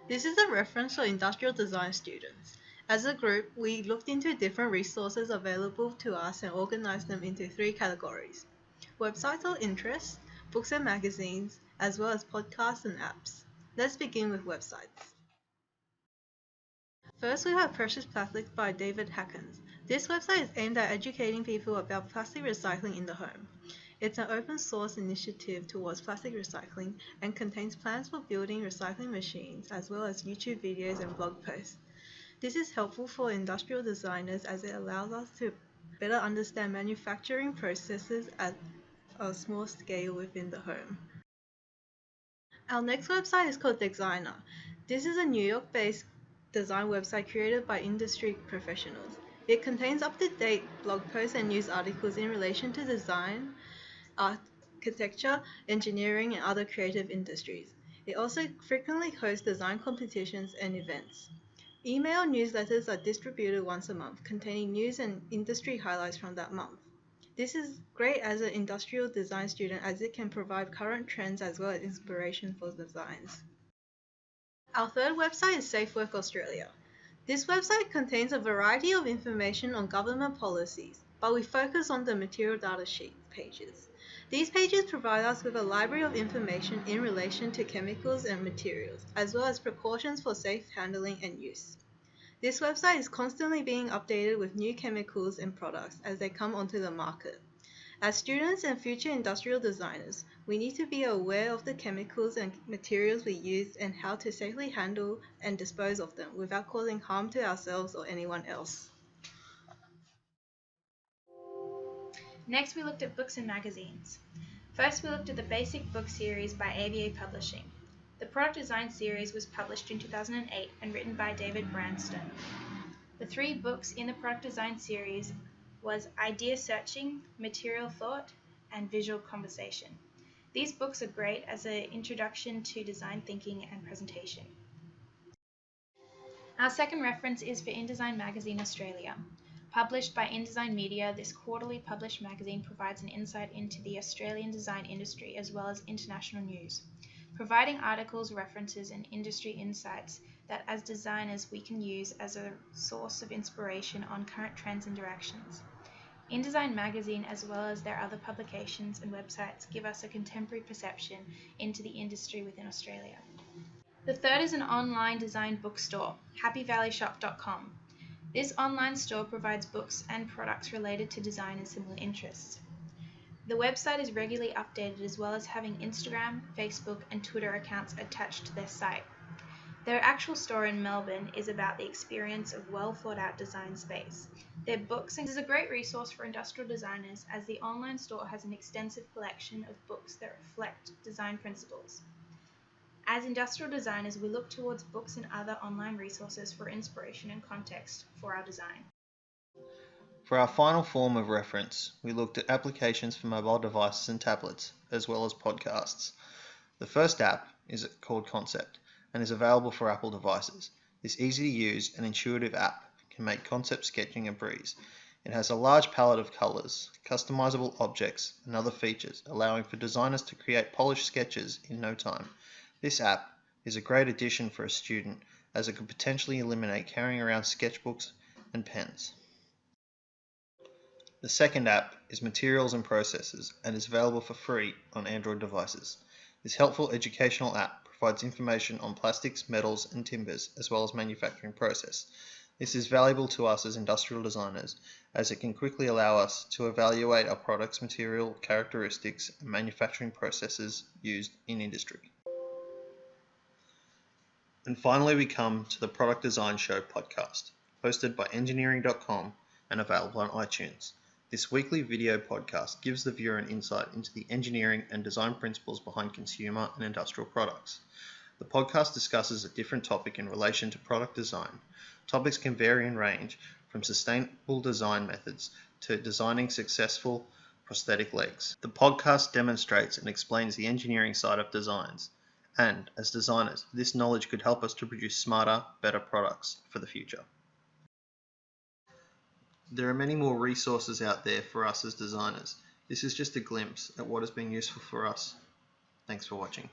This is a reference for industrial design students. As a group, we looked into different resources available to us and organized them into 3 categories: websites of interest, books and magazines, as well as podcasts and apps. Let's begin with websites. First, we have Precious Plastics by David Hackens. This website is aimed at educating people about plastic recycling in the home. It's an open source initiative towards plastic recycling and contains plans for building recycling machines as well as YouTube videos and blog posts. This is helpful for industrial designers as it allows us to better understand manufacturing processes at a small scale within the home. Our next website is called Designer. This is a New York-based design website created by industry professionals. It contains up-to-date blog posts and news articles in relation to design, architecture, engineering, and other creative industries. It also frequently hosts design competitions and events. Email newsletters are distributed once a month, containing news and industry highlights from that month. This is great as an industrial design student as it can provide current trends as well as inspiration for designs. Our third website is Safe Work Australia. This website contains a variety of information on government policies, but we focus on the material data sheet pages. These pages provide us with a library of information in relation to chemicals and materials, as well as precautions for safe handling and use. This website is constantly being updated with new chemicals and products as they come onto the market. As students and future industrial designers, we need to be aware of the chemicals and materials we use and how to safely handle and dispose of them without causing harm to ourselves or anyone else. Next, we looked at books and magazines. First, we looked at the Basic Book series by ABA Publishing. The Product Design series was published in 2008 and written by David Branston. The 3 books in the Product Design series was Idea Searching, Material Thought, and Visual Conversation. These books are great as an introduction to design thinking and presentation. Our second reference is for Indesign Magazine Australia. Published by Indesign Media, this quarterly published magazine provides an insight into the Australian design industry as well as international news, providing articles, references, and industry insights that as designers we can use as a source of inspiration on current trends and directions. Indesign Magazine, as well as their other publications and websites, give us a contemporary perception into the industry within Australia. The third is an online design bookstore, happyvalleyshop.com. This online store provides books and products related to design and similar interests. The website is regularly updated as well as having Instagram, Facebook, and Twitter accounts attached to their site. Their actual store in Melbourne is about the experience of well thought out design space. Their books is a great resource for industrial designers as the online store has an extensive collection of books that reflect design principles. As industrial designers, we look towards books and other online resources for inspiration and context for our design. For our final form of reference, we looked at applications for mobile devices and tablets, as well as podcasts. The first app is called Concept and is available for Apple devices. This easy-to-use and intuitive app can make concept sketching a breeze. It has a large palette of colors, customizable objects, and other features, allowing for designers to create polished sketches in no time. This app is a great addition for a student as it could potentially eliminate carrying around sketchbooks and pens. The second app is Materials and Processes and is available for free on Android devices. This helpful educational app provides information on plastics, metals, and timbers, as well as manufacturing process. This is valuable to us as industrial designers as it can quickly allow us to evaluate our products' material characteristics and manufacturing processes used in industry. And finally, we come to the Product Design Show podcast, hosted by engineering.com and available on iTunes. This weekly video podcast gives the viewer an insight into the engineering and design principles behind consumer and industrial products. The podcast discusses a different topic in relation to product design. Topics can vary in range from sustainable design methods to designing successful prosthetic legs. The podcast demonstrates and explains the engineering side of designs. And, as designers, this knowledge could help us to produce smarter, better products for the future. There are many more resources out there for us as designers. This is just a glimpse at what has been useful for us. Thanks for watching.